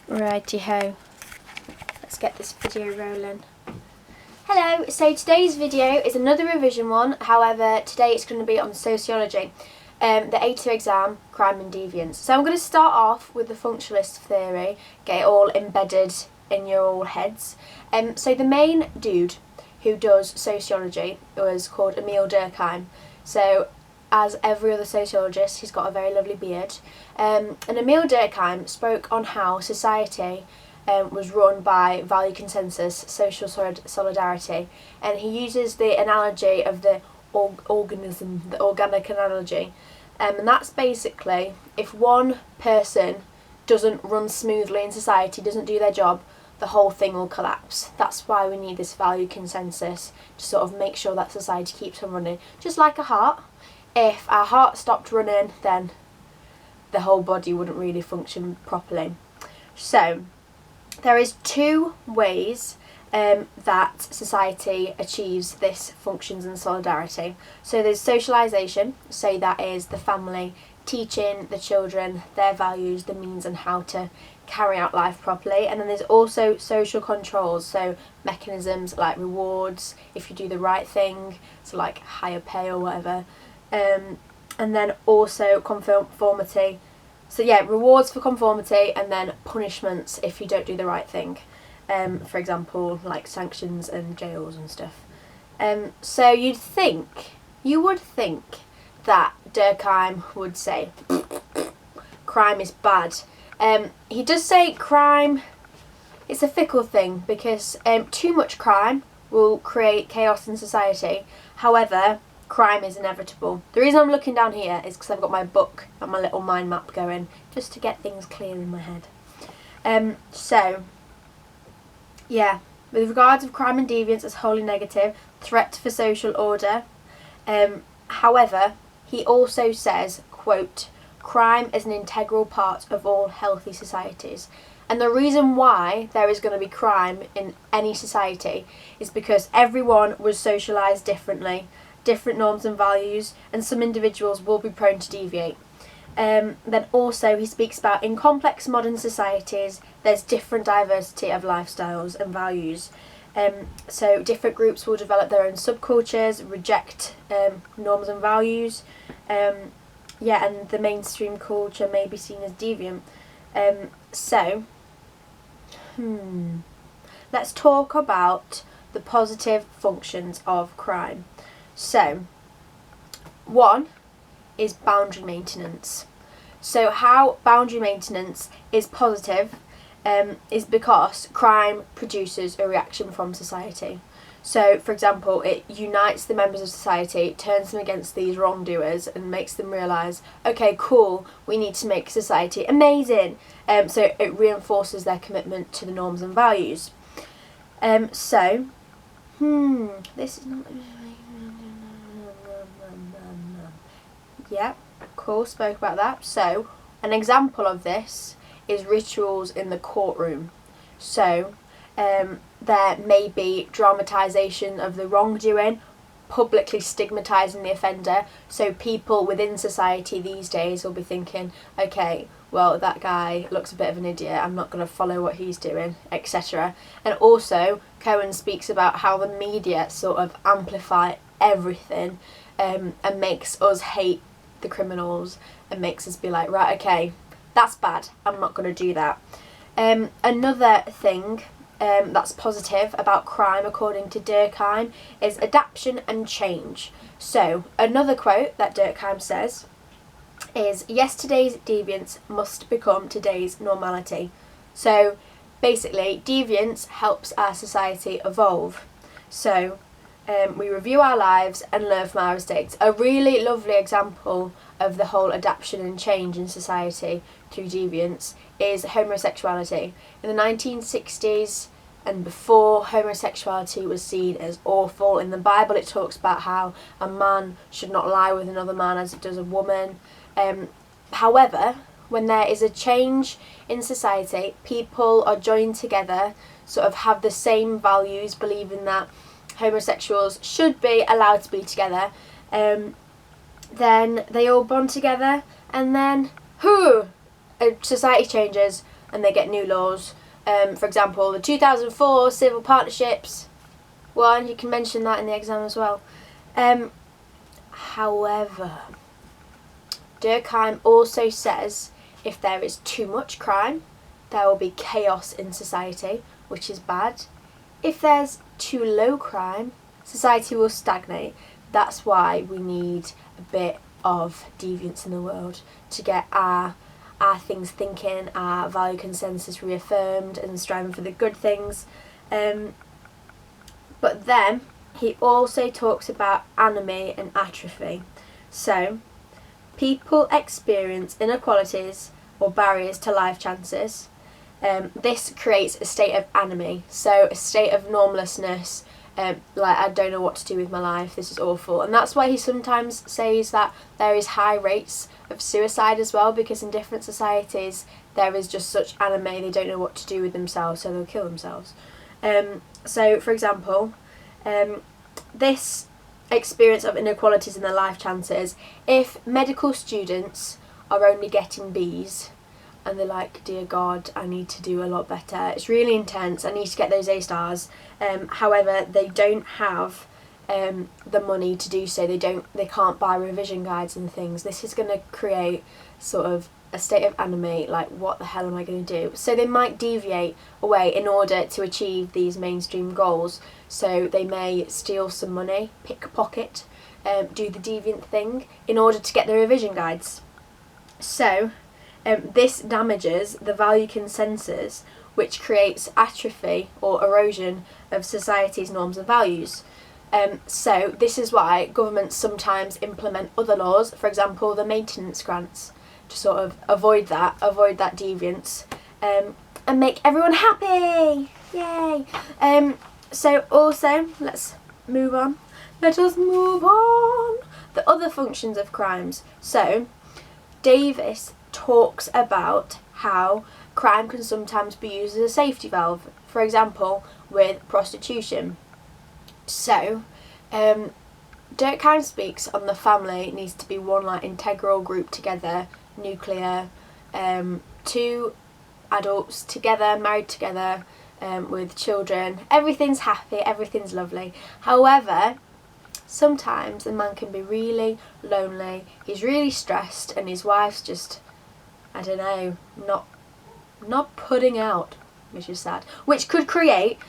Righty ho, let's get this video rolling. Hello, so today's video is another revision one, however today it's going to be on sociology, the A2 exam, crime and deviance. So I'm going to start off with the functionalist theory, get it all embedded in your all heads. So the main dude who does sociology was called Emil Durkheim. So as every other sociologist, he's got a very lovely beard. And Emil Durkheim spoke on how society was run by value consensus, social solidarity, and he uses the analogy of the organism, the organic analogy, and that's basically if one person doesn't run smoothly in society, doesn't do their job, the whole thing will collapse. That's why we need this value consensus to sort of make sure that society keeps on running. Just like a heart, if our heart stopped running, then the whole body wouldn't really function properly. So there is two ways that society achieves this functions and solidarity. So there's socialisation, so that is the family teaching the children their values, the means and how to carry out life properly. And then there's also social controls, so mechanisms like rewards if you do the right thing, so like higher pay or whatever. And then also conformity. So yeah, rewards for conformity and then punishments if you don't do the right thing. For example, like sanctions and jails and stuff. So you would think that Durkheim would say crime is bad. He does say crime, it's a fickle thing because too much crime will create chaos in society. However, crime is inevitable. The reason I'm looking down here is because I've got my book and my little mind map going, just to get things clear in my head. So, yeah, with regards of crime and deviance as wholly negative, threat for social order. However, he also says, quote, crime is an integral part of all healthy societies. And the reason why there is going to be crime in any society is because everyone was socialised differently, different norms and values, and some individuals will be prone to deviate. Then also he speaks about in complex modern societies there's different diversity of lifestyles and values. So different groups will develop their own subcultures, reject norms and values. And the mainstream culture may be seen as deviant. Let's talk about the positive functions of crime. So, one is boundary maintenance. So how boundary maintenance is positive is because crime produces a reaction from society. So, for example, it unites the members of society, turns them against these wrongdoers and makes them realise, okay, cool, we need to make society amazing. So it reinforces their commitment to the norms and values. This is not... Yeah, cool, spoke about that. So, an example of this is rituals in the courtroom. So, there may be dramatisation of the wrongdoing, publicly stigmatising the offender. So people within society these days will be thinking, okay, well, that guy looks a bit of an idiot, I'm not going to follow what he's doing, etc. And also, Cohen speaks about how the media sort of amplify everything and makes us hate the criminals and makes us be like, right, okay, that's bad, I'm not going to do that. Another thing that's positive about crime, according to Durkheim, is adaptation and change. So, another quote that Durkheim says is, yesterday's deviance must become today's normality. So, basically, deviance helps our society evolve. So, we review our lives and learn from our mistakes. A really lovely example of the whole adaptation and change in society through deviance is homosexuality. In the 1960s and before, homosexuality was seen as awful. In the Bible it talks about how a man should not lie with another man as it does a woman. However, when there is a change in society, people are joined together, sort of have the same values, believing that homosexuals should be allowed to be together, then they all bond together, and then society changes and they get new laws. For example, the 2004 Civil Partnerships one, you can mention that in the exam as well. However, Durkheim also says if there is too much crime, there will be chaos in society, which is bad. If there's too low crime, society will stagnate. That's why we need a bit of deviance in the world to get our things thinking, our value consensus reaffirmed and striving for the good things. But then he also talks about anomie and atrophy. So people experience inequalities or barriers to life chances. This creates a state of anomie, so a state of normlessness, like I don't know what to do with my life, this is awful. And that's why he sometimes says that there is high rates of suicide as well, because in different societies there is just such anomie, they don't know what to do with themselves, so they'll kill themselves. So for example, this experience of inequalities in their life chances, if medical students are only getting Bs and they're like, dear God, I need to do a lot better, it's really intense, I need to get those A stars, however they don't have the money to do so, they can't buy revision guides and things, this is going to create sort of a state of anomie, like what the hell am I going to do? So they might deviate away in order to achieve these mainstream goals. So they may steal some money, pickpocket, do the deviant thing in order to get the revision guides. So this damages the value consensus, which creates atrophy or erosion of society's norms and values. So this is why governments sometimes implement other laws, for example the maintenance grants, to sort of avoid that deviance, and make everyone happy. Yay! So also, let's move on. Let us move on. The other functions of crimes. So Davis talks about how crime can sometimes be used as a safety valve, for example with prostitution. So Durkheim speaks on the family needs to be one like integral group together, nuclear, two adults together, married together, with children, everything's happy, everything's lovely. However, sometimes a man can be really lonely, he's really stressed, and his wife's just, I don't know, not putting out, which is sad, which could create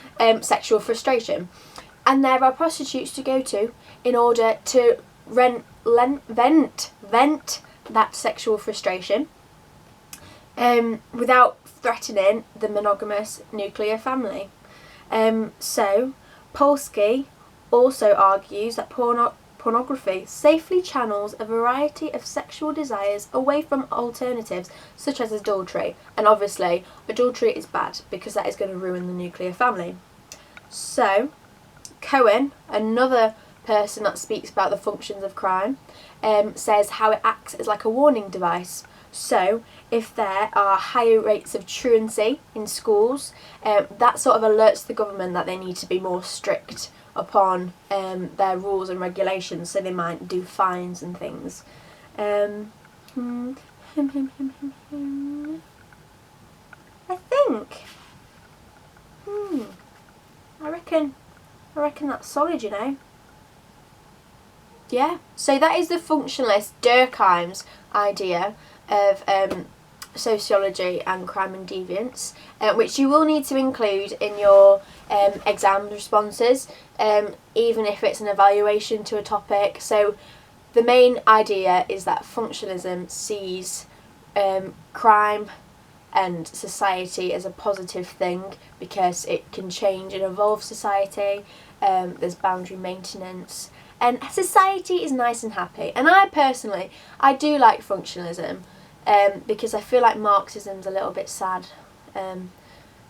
sexual frustration. And there are prostitutes to go to in order to vent that sexual frustration without threatening the monogamous nuclear family. So Polsky also argues that pornography safely channels a variety of sexual desires away from alternatives such as adultery. And obviously adultery is bad because that is going to ruin the nuclear family. So Cohen, another person that speaks about the functions of crime, says how it acts as like a warning device. So if there are higher rates of truancy in schools, that sort of alerts the government that they need to be more strict upon their rules and regulations, so they might do fines and things. I think I reckon that's solid, you know. Yeah, so that is the functionalist Durkheim's idea of sociology and crime and deviance, which you will need to include in your exam responses, even if it's an evaluation to a topic. So the main idea is that functionalism sees crime and society as a positive thing because it can change and evolve society. There's boundary maintenance, and society is nice and happy. And I personally, I do like functionalism, because I feel like Marxism's a little bit sad,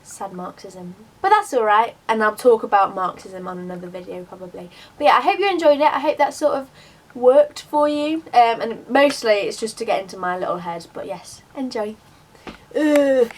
sad Marxism. But that's alright, and I'll talk about Marxism on another video probably. But yeah, I hope you enjoyed it. I hope that sort of worked for you, and mostly it's just to get into my little head. But yes, enjoy. Ugh.